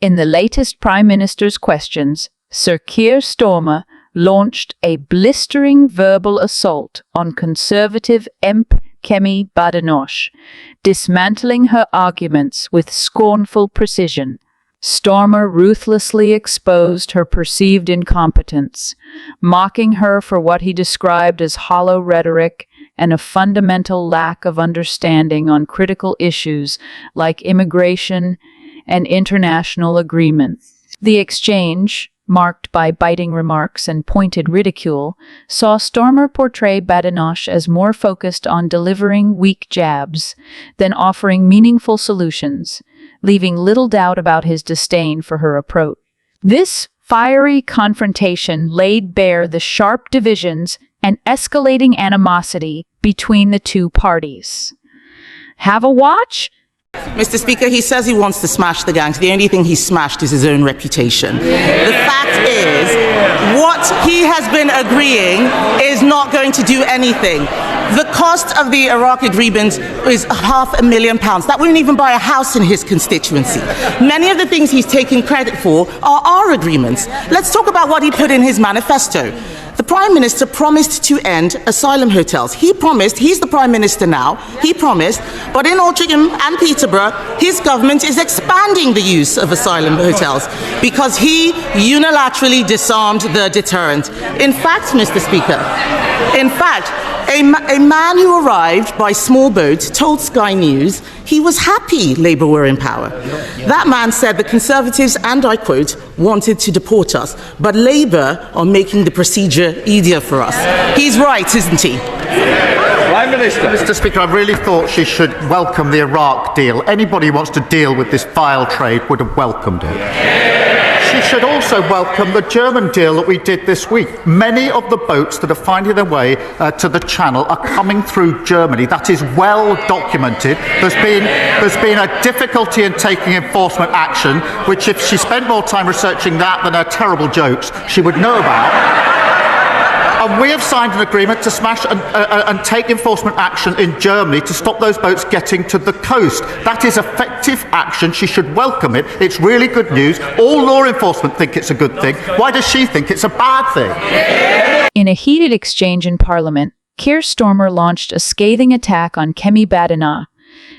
In the latest Prime Minister's questions, Sir Keir Starmer launched a blistering verbal assault on Conservative MP Kemi Badenoch, dismantling her arguments with scornful precision. Starmer ruthlessly exposed her perceived incompetence, mocking her for what he described as hollow rhetoric and a fundamental lack of understanding on critical issues like immigration and international agreements. The exchange, marked by biting remarks and pointed ridicule, saw Starmer portray Badenoch as more focused on delivering weak jabs than offering meaningful solutions, leaving little doubt about his disdain for her approach. This fiery confrontation laid bare the sharp divisions and escalating animosity between the two parties. Have a watch? Mr. Speaker, he says he wants to smash the gangs. The only thing he's smashed is his own reputation. The fact is, what he has been agreeing is not going to do anything. The cost of the Iraq agreement is £500,000. That wouldn't even buy a house in his constituency. Many of the things he's taking credit for are our agreements. Let's talk about what he put in his manifesto. The Prime Minister promised to end asylum hotels. He promised, he's the Prime Minister now, he promised, but in Altrincham and Peterborough, his government is expanding the use of asylum hotels because he unilaterally disarmed the deterrent. In fact, Mr. Speaker, a man who arrived by small boat told Sky News he was happy Labour were in power. That man said the Conservatives, and I quote, wanted to deport us, but Labour are making the procedure easier for us. He's right, isn't he? Prime Minister. Mr. Speaker, I really thought she should welcome the Iraq deal. Anybody who wants to deal with this vile trade would have welcomed it. She should also welcome the German deal that we did this week. Many of the boats that are finding their way to the Channel are coming through Germany. That is well documented. There's been a difficulty in taking enforcement action, which if she spent more time researching that than her terrible jokes, she would know about. And we have signed an agreement to smash and take enforcement action in Germany to stop those boats getting to the coast. That is effective action. She should welcome it. It's really good news. All law enforcement think it's a good thing. Why does she think it's a bad thing? In a heated exchange in Parliament, Keir Starmer launched a scathing attack on Kemi Badenoch,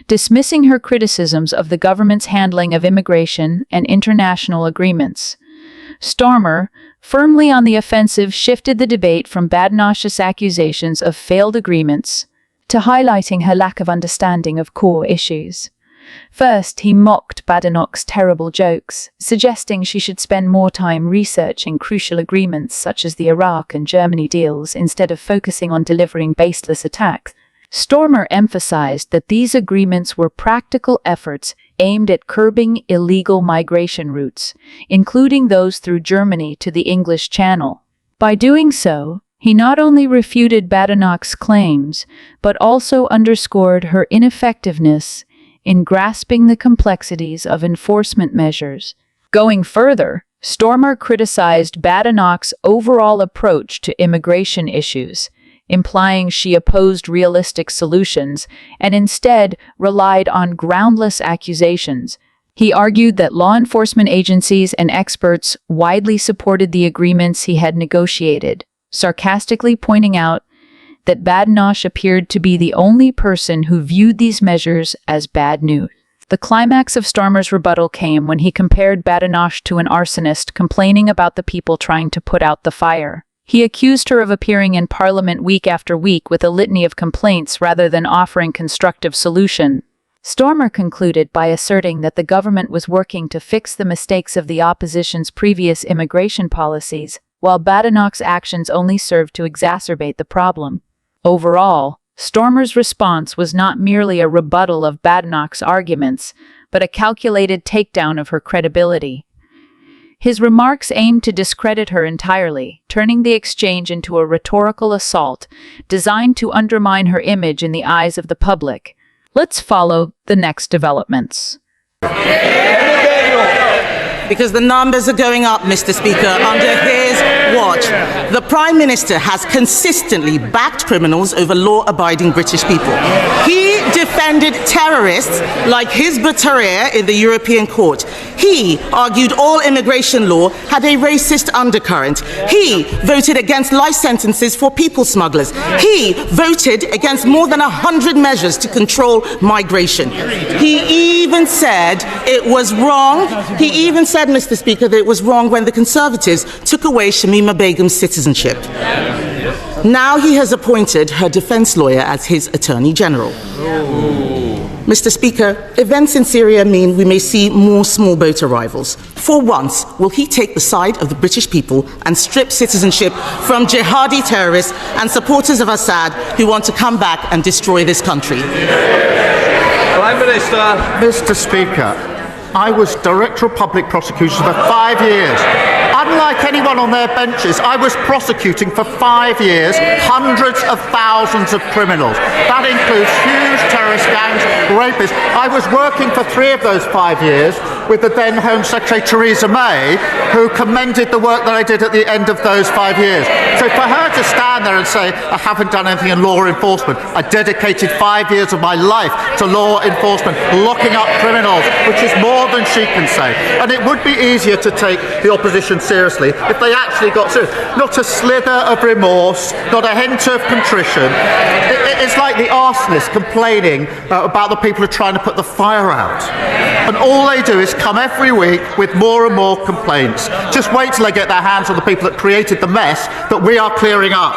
dismissing her criticisms of the government's handling of immigration and international agreements. Starmer, firmly on the offensive, shifted the debate from Badenoch's accusations of failed agreements to highlighting her lack of understanding of core issues. First, he mocked Badenoch's terrible jokes, suggesting she should spend more time researching crucial agreements such as the Iraq and Germany deals instead of focusing on delivering baseless attacks. Starmer emphasized that these agreements were practical efforts aimed at curbing illegal migration routes, including those through Germany to the English Channel. By doing so, he not only refuted Badenoch's claims, but also underscored her ineffectiveness in grasping the complexities of enforcement measures. Going further, Starmer criticized Badenoch's overall approach to immigration issues, implying she opposed realistic solutions and instead relied on groundless accusations. He argued that law enforcement agencies and experts widely supported the agreements he had negotiated, sarcastically pointing out that Badenoch appeared to be the only person who viewed these measures as bad news. The climax of Starmer's rebuttal came when he compared Badenoch to an arsonist complaining about the people trying to put out the fire. He accused her of appearing in Parliament week after week with a litany of complaints rather than offering constructive solution. Starmer concluded by asserting that the government was working to fix the mistakes of the opposition's previous immigration policies, while Badenoch's actions only served to exacerbate the problem. Overall, Starmer's response was not merely a rebuttal of Badenoch's arguments, but a calculated takedown of her credibility. His remarks aimed to discredit her entirely, turning the exchange into a rhetorical assault designed to undermine her image in the eyes of the public. Let's follow the next developments. Because the numbers are going up, Mr. Speaker, under his watch. The Prime Minister has consistently backed criminals over law-abiding British people. He defended terrorists like Hizb ut-Tahrir in the European Court. He argued all immigration law had a racist undercurrent. He voted against life sentences for people smugglers. He voted against more than 100 measures to control migration. He even said it was wrong. He even said, Mr. Speaker, that it was wrong when the Conservatives took away Shamima Begum's citizenship. Now he has appointed her defense lawyer as his Attorney General. Mr. Speaker, events in Syria mean we may see more small boat arrivals. For once, will he take the side of the British people and strip citizenship from jihadi terrorists and supporters of Assad who want to come back and destroy this country? Prime Minister. Mr. Speaker, I was Director of Public Prosecution for 5 years. Unlike anyone on their benches, I was prosecuting for 5 years hundreds of thousands of criminals. That includes huge terrorist gangs, rapists. I was working for 3 of those 5 years with the then Home Secretary Theresa May, who commended the work that I did at the end of those 5 years. So for her to stand there and say, I haven't done anything in law enforcement, I dedicated 5 years of my life to law enforcement, locking up criminals, which is more than she can say. And it would be easier to take the opposition seriously if they actually got serious. Not a slither of remorse, not a hint of contrition. It's like the arsonists complaining about the people who are trying to put the fire out. And all they do is come every week with more and more complaints. Just wait till they get their hands on the people that created the mess that we are clearing up.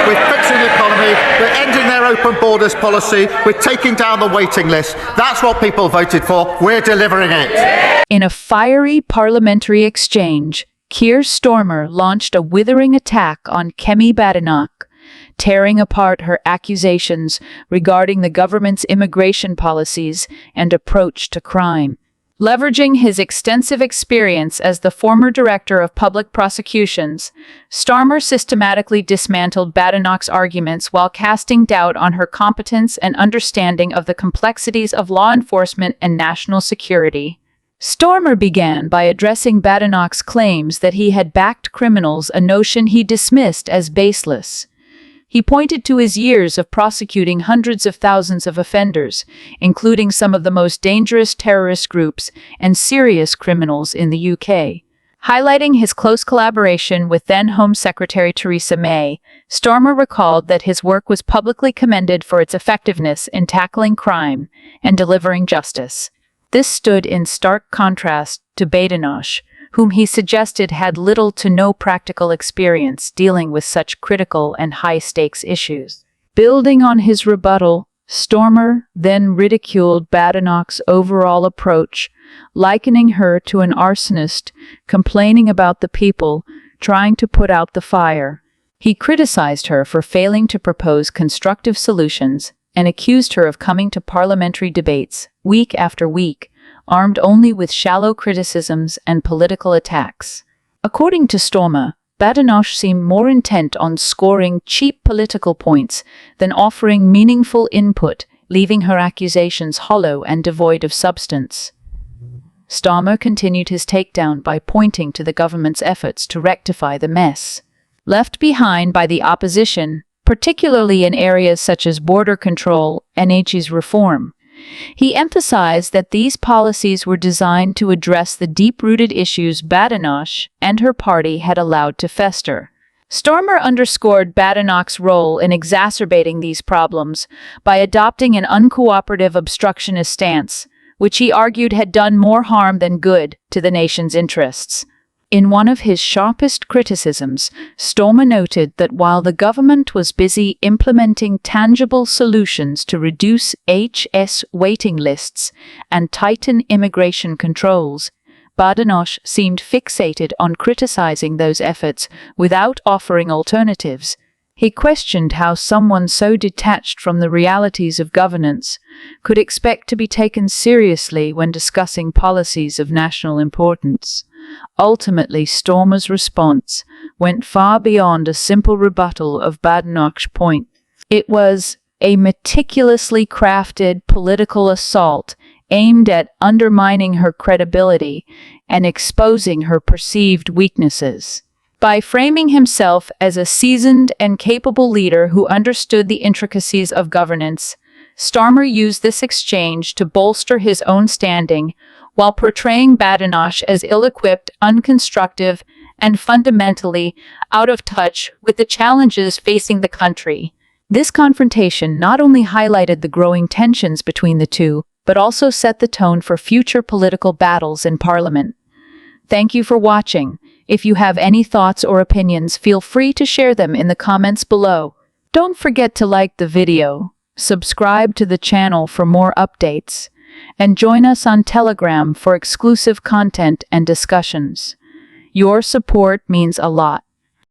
We're fixing the economy, we're ending their open borders policy, we're taking down the waiting list. That's what people voted for. We're delivering it. In a fiery parliamentary exchange, Keir Starmer launched a withering attack on Kemi Badenoch, tearing apart her accusations regarding the government's immigration policies and approach to crime. Leveraging his extensive experience as the former director of public prosecutions, Starmer systematically dismantled Badenoch's arguments while casting doubt on her competence and understanding of the complexities of law enforcement and national security. Starmer began by addressing Badenoch's claims that he had backed criminals, a notion he dismissed as baseless. He pointed to his years of prosecuting hundreds of thousands of offenders, including some of the most dangerous terrorist groups and serious criminals in the UK. Highlighting his close collaboration with then Home Secretary Theresa May, Starmer recalled that his work was publicly commended for its effectiveness in tackling crime and delivering justice. This stood in stark contrast to Badenoch, whom he suggested had little to no practical experience dealing with such critical and high-stakes issues. Building on his rebuttal, Starmer then ridiculed Badenoch's overall approach, likening her to an arsonist complaining about the people trying to put out the fire. He criticized her for failing to propose constructive solutions and accused her of coming to parliamentary debates week after week, armed only with shallow criticisms and political attacks. According to Starmer, Badenoch seemed more intent on scoring cheap political points than offering meaningful input, leaving her accusations hollow and devoid of substance. Starmer continued his takedown by pointing to the government's efforts to rectify the mess left behind by the opposition, particularly in areas such as border control and NHS reform. He emphasized that these policies were designed to address the deep-rooted issues Badenoch and her party had allowed to fester. Starmer underscored Badenoch's role in exacerbating these problems by adopting an uncooperative obstructionist stance, which he argued had done more harm than good to the nation's interests. In one of his sharpest criticisms, Starmer noted that while the government was busy implementing tangible solutions to reduce HS waiting lists and tighten immigration controls, Badenoch seemed fixated on criticizing those efforts without offering alternatives. He questioned how someone so detached from the realities of governance could expect to be taken seriously when discussing policies of national importance. Ultimately, Starmer's response went far beyond a simple rebuttal of Badenoch's point. It was a meticulously crafted political assault aimed at undermining her credibility and exposing her perceived weaknesses. By framing himself as a seasoned and capable leader who understood the intricacies of governance, Starmer used this exchange to bolster his own standing while portraying Badenoch as ill-equipped, unconstructive, and fundamentally out of touch with the challenges facing the country. This confrontation not only highlighted the growing tensions between the two, but also set the tone for future political battles in Parliament. Thank you for watching. If you have any thoughts or opinions, feel free to share them in the comments below. Don't forget to like the video, subscribe to the channel for more updates, and join us on Telegram for exclusive content and discussions. Your support means a lot.